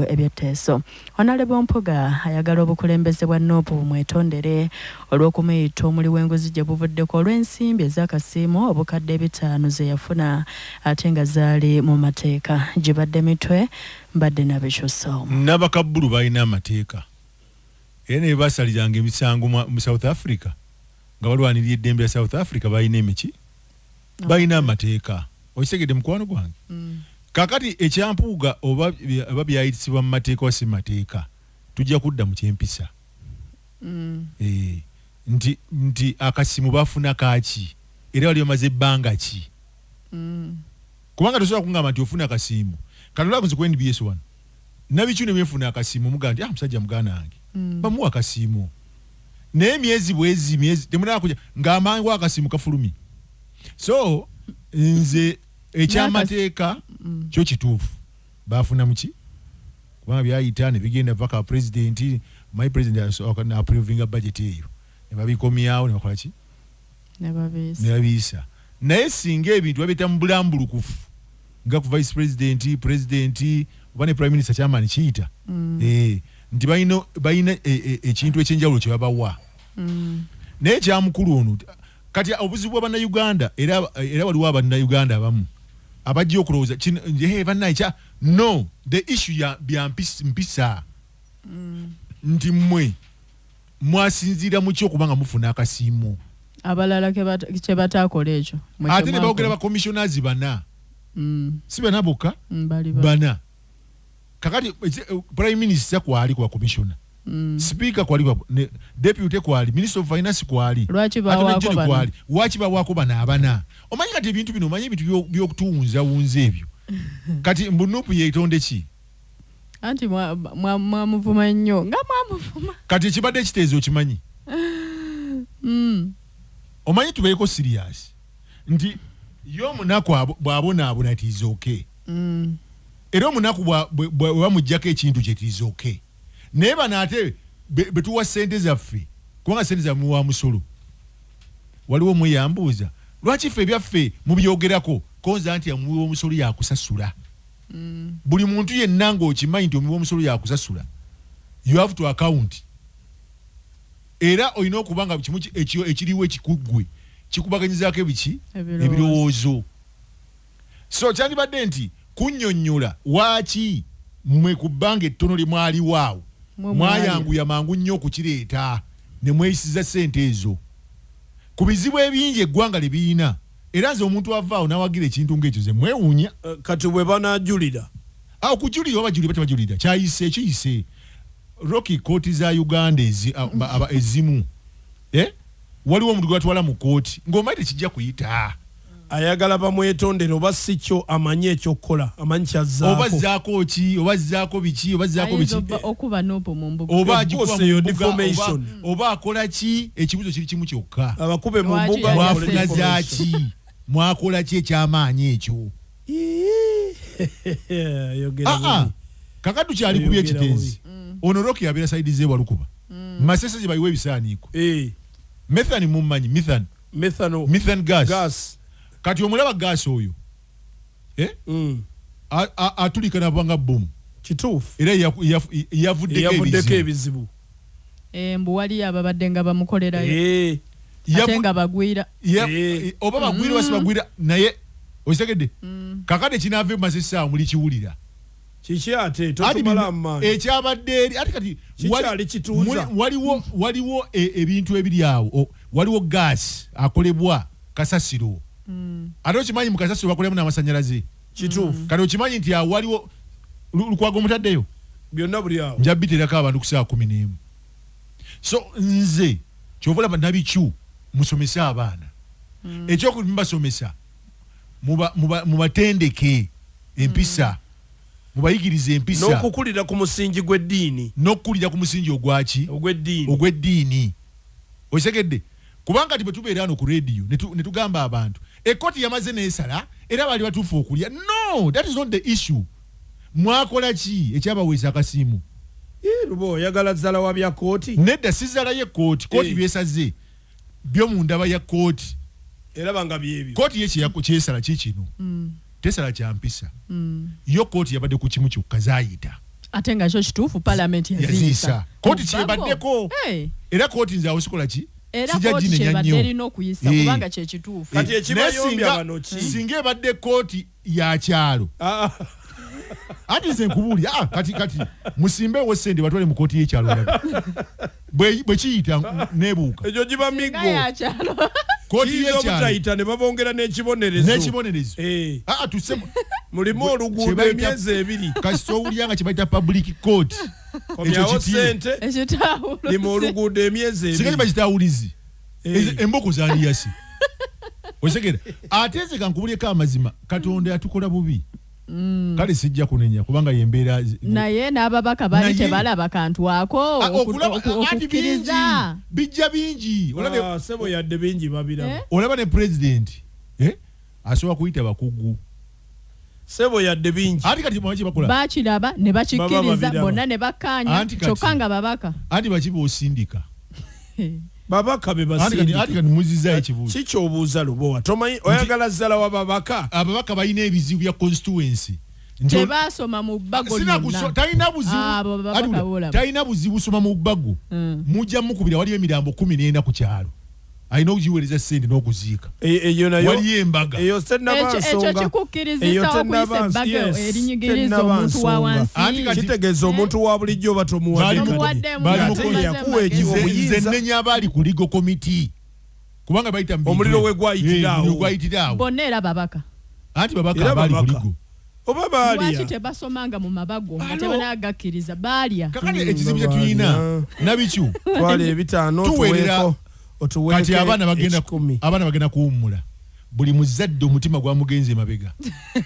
ebyetteeso. Honorable Mpuga ayagala obukulembeze bwa Nuupu bumwetondere olw'okumuyita omuli w'enguzi gye buvuddeko olw'ensimbi ez'akasiimo obukadde 5 ze yafuna ate nga zaali mu mateeka. Gibadde mitwe mbadde nabikyusa. N'abakabbulu balina amateeka era ne basaliranga emisango mu South Africa nga balwanirira eddembe lya South Africa balina emiki balina amateeka. Okitegedde mukwano gwange? Kakati ekyampuuga oba byayitibwa mu mateeka oba si mateeka tujja kudda mu kyempisa. Nti akasimu bafuna kaaki era wali omaze ebbanga ki? Kubanga tosobola kungamba nti ofuna akasimu kati olaba ku NBS 1 nabikyune byefuna akasimu muga nti musajja muganda wange bamuwa akasimu naye emyezi bwezi temunaba kuja ng'amangu akasimu kafulumi. So nze ekyamateeka kyo kituufu bafuna muki kubanga byayita ne bigenda paka president my president approving a budget eyo ne babikomyawo ne bakola ki ne babiisa. Naye singa ebintu babita mu bulambulukufu nga ku vice president oba ne prime minister chairman kiyita nti balina ekintu ekyenjawulo kye babawa. Naye kyamukulu ono kati obuzibu bw'Abannayuganda era waliwo Abannayuganda abamu abajja okulowooza bannayikya no the issue bya mpisa nti mmwe mwasinziira mu kyokubanga mufuna akasiimo abalala kye bataakola ekyo ate ne bawogera ba commissioners bana si bana bokka bana. Kakati prime minister kwali kwa commissioner speaker kwali deputy kwali minister of finance kwali lwaki bawako bana abana. Omanyi kati ebintu bino omanyi ebintu by'okutuwunza wunza ebyo kati Nuupu yeetonde ki anti mwamuvuma nnyo nga mwamuvuma kati ekibadde ekiteezo okimanyi. Omanyi tubeeko serious nti y'omunaku bw'abonaabona it is okay era omunaku bwe bamuggyako ekintu kye it is okay. Naye bano ate betuwa ssente zaffe kubanga ssente zaffe muwa musolo waliwo mweyambuuza lwaki ffe ebyaffe mubyogerako konza nti amuwa omusolo yakusasula. Buli muntu yenna ng'okimanyi nti omuwa omusolo yakusasula you have to account era olina okuba nga kimu ekiriwo ekikuggwe kikubaganyizaako ebiki ebirowoozo. So kyandibadde nti kunnyonnyola waaki mmwe ku bbanga ettono lye mwaliwaawo mwayanguya mangu nnyo okukireeta ne mweyisiza ssente ezo ku bizibu ebingi eggwanga lye birina era nze omuntu avaawo n'awagira ekintu ng'ekyo ze mwewuunya. Kati bwe banajulira okujulira oba bajulira batebajulira kyayise kiyise Rocky kooti za Uganda ezimu waliwo omuntu gwatwala mu kooti ng'omanyi tekijja kuyita ayagala bamwetondere oba si kyo amanyi ekyokukola amanyi kyazzaako oba zzaako ki oba zzaako biki oba zzaako biki okuba Nuupu mu mbuga oba agikuba defamation oba akola ki ekibuzo kiri kimu kyokka abakube mu mbuga mwafuna zaaki mwakola ki ekyamaanyi ekyo. Kakadu kyali kubya ekitenzi ono Rocky abeera saidi ze Walukuba Masese gye bayiwa ebisaaniiko methane mummanyi methane gas kati omulaba gas oyo atulika nabanga bomu kituufu era yavuddeko ebizibu mbu wali ababadde nga bamukolerayo ate nga bagwira oba bagwira wasi bagwira naye okitegedde kakade kinaava mu Masese awo muli kiwulira kiki ate totumala amaanyi ekyabadde eri ate kati waliwo ebintu ebiri awo waliwo gas akolebwa kasasiro ate okimanyi mu kasasiro bakolemu n'amasanyalaze kituufu kati okimanyi nti awo waliwo lukwago omutaddeyo byonna buli awo njabiterako abantu ku saa 11. So nze kyova olaba nabikyu musomese abaana ekyokuli mubasomesa mubatendeke empisa mubayigirize empisa n'okukulira ku musingi gw'eddiini n'okukulira ku musingi ogwaki ogw'eddiini okitegedde kubanga bwe tubeera hano ku radio ne tugamba abantu ekkooti yamaze neesala era bali batuufu okulya no that is not the issue. Mwakola ki ekyabaweesa akasimu lubo oyagala zzala wa bya kooti nedda sizala ye kooti byesaze byo mu ndaba ya kooti era banga byebyo kooti ye kyesala kikino tesala kyampisa yo kooti yabadde ku kimu kyokka zaayita ate nga kyo kituufu parliament yaziisa kooti kyebaddeko era kooti nze awo sikola ki era kooti kyebadde erina okuyisa kubanga kyekituufu kati ekibayombya bano ki singa ebadde kooti ya kyalo ati nze nkubuulira kati musimbeewo ssente batwale mu kooti y'ekyalo bwe kiyita neebuuka ekyo giba miggo kooti y'ekyalo ne babongera n'ekibonerezo mulimu oluguudo emyezi 2 kasita owulira nga kye bayita public court komyawo ssente limu oluguudo emyezi 2 singa bakitawulizi emboko zaaliyasi osegera ate nze kankubuleko amazima Katonda yatukola bubi kale sijja kunenya kubanga yembeera naye n'ababaka bali tebalaba kantu ako okukkiriza bijja bingi sebo yadde bingi babiraba olaba ne president asobola kuyita bakugu sebo yadde bingi ati kati mwachi bakola bakiraba ne bakikkiriza bonna ne bakkaanya kyokka nga babaka ati bakiba osindika babaka be basindika ati kati muziza ekibuuzo kiki obuuza lubowa tomanyi oyagala zzala wa babaka ababaka balina ebizibu bya constituency tebasoma mu bbago talina buzibu soma mu bbago mujja mukubira waliyo emirambo 14 ku kyalo alina okugiweereza ssente n'okuziika waliyo embaga eyo ekyo kikukkirizisa okuyisa ebbago erinnyigiriza omuntu wa wansi kitegeeza omuntu wa bulijjo nze nnenya abaali ku legal committee kubanga bayita omuliro we gwayitirawo bonna era babaka anti babaka abaali ku legal oba baalya lwaki tebasomanga mu mabago nga tebanagakiriza baalya kakati ekizibu kye tulina nabikyu twala 5 tuweeko kati abaana bagenda kuwummula buli muzadde omutima gwamugenze emabega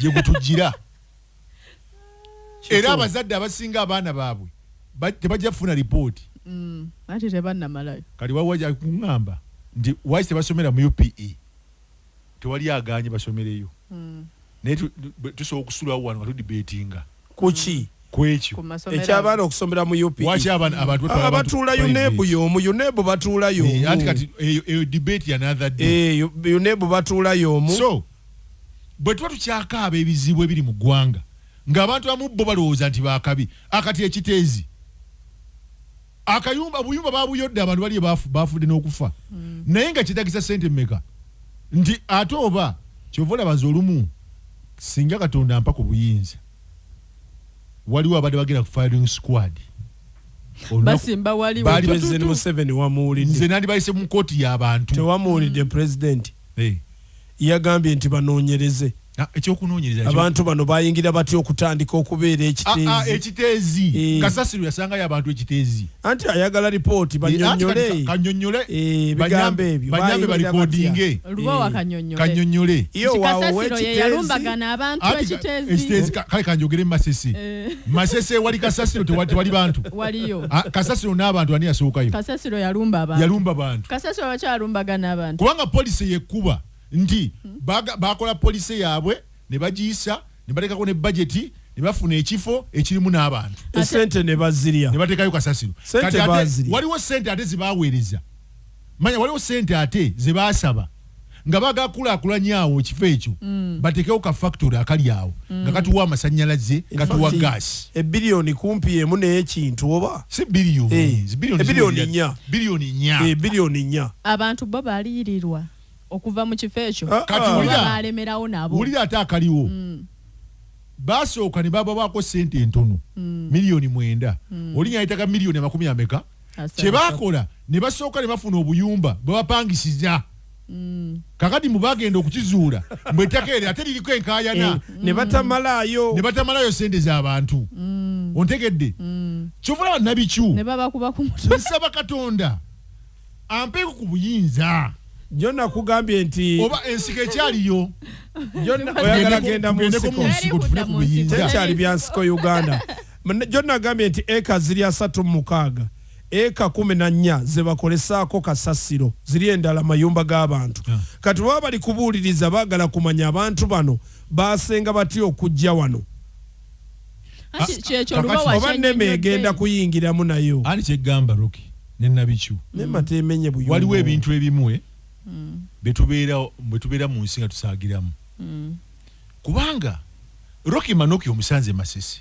gye gutujjira era abazadde abasinga abaana baabwe tebajja kufuna ripooti ati tebannamalayo kati wawaja kuŋŋamba nti waki tebasomera mu UPE tewali aganye basomereyo naye tusobola okusulawo wano nga tudibeetinga kuki kwekyo ekyabaana okusomera mu UPE waki abantu batuula yunebu y'omu yunebu batuula y'omu anti kati eyo debate ya another day yunebu batuula y'omu so bwe tuba tukyakaaba ebizibu ebiri mu ggwanga ng'abantu abamu bo balowooza nti baakabi akati ekiteezi obuyumba babuyodde abantu bali baafudde n'okufa naye nga kitagisa ssente mmeka nti ate oba kyova olaba nze olumu singa Katonda ampa ku buyinza waliwo abadde bagenda ku firing squad basimba waliwo President Museveni wamuwulidde nze nandi bayise mu kooti y'abantu tewamuwulidde president yagambye nti banoonyereze ekyokunoonyereza abantu bano bayingira batya okutandika okubeera ekiteezi kasasiro yasangayo abantu ekiteezi anti ayagala ripooti kanyonyole bigambo ebyo banyambe balikodinge lubowa kanyonyole kasasiro ye yalumbagana abantu ekiteezi kale kanjogere masese wali kasasiro tewali bantu waliyo kasasiro n'abantu ani yasookayo kasasiro yalumba abantu kasasiro bakyalumbagana abantu kubanga polisi yekkuba nti bakola polisi yaabwe ne bagiyisa ne bateekako ne budgeti ne bafuna ekifo ekirimu n'abantu esente ne bazirya ne bateekayo kasasiro kati waliwo sente ate zebaweereza manya waliwo sente ate zebaasaba nga bagakulaakulanyawo ekifo ekyo bateekewo ka factory akali awo nga katuwa amasannyalaze katuwa gaasi ebiliyoni kumpi emu n'ekintu oba si biliyoni 4 abantu bo baliyirirwa okuva mu kifo ekyo kati balemerawo nabo wulira ate akaliwo basooka ne bababaako sente entono miliyoni 9 olinya ayitaka miliyoni 20 kyebakola ne basooka ne bafuna obuyumba babapangisiza kakati mubagenda okukizuula mbwettaka eri ate liriko enkaayana ne batamalayo sente z'abantu ontegedde kyovulaba nabikyu ne babakuba ku mutwe nsaba Katonda ampeeko ku buyinza Jonna kugambye nti oba ensiko ekyaliyo Jonna oyagala genda mu nsiko tufune ku buyinza ekyali bya nsiko Uganda Jonna agambye nti eka ziri 36 eka 14 ze bakolesaako kasasiro ziri endala mayumba g'abantu kati baba bali kubuuliriza baagala kumanya abantu bano basenga batya okujja wano oba nneme egenda kuyingiramu nayo ani kyegamba Roki ne Nabikyu nematemenye buyumba waliwo ebintu ebimu betubeera mu nsi nga tusaagiramu kubanga Roki Manoki omusanze Masisi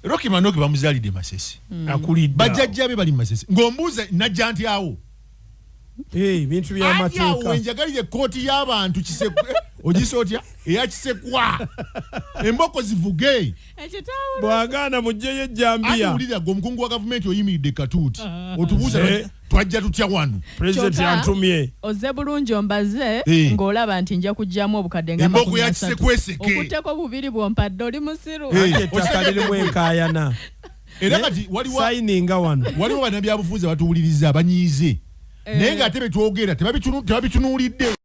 Rocky Manoki bamuzalide Masese. Akulidde. Bajjajja be bali Masese. Ngombuza najja nti awo. Bintu bya mateeka. Awo enjagalire kooti y'abantu kisekwa. Ogisotya eya kisekwa. Emboko zivuge. Bwagana mujjeyo Jambia. Atuulira omukungu wa gavumenti oyimiridde katuuti. Otubuuza twajja tutya wano. President yantumye. Oze bulungi ombaze ng'olaba nti nja kujjamu obukadde nga emboko ya kisekweseke. Okutteko bubiri bw'ompadde oli musiru. Ettaka lirimu enkaayana. Era kati waliwo wano. bannabyabufuzi abatuwuliriza abanyiize. Naye ng'ate be twogera tebabitunuulidde.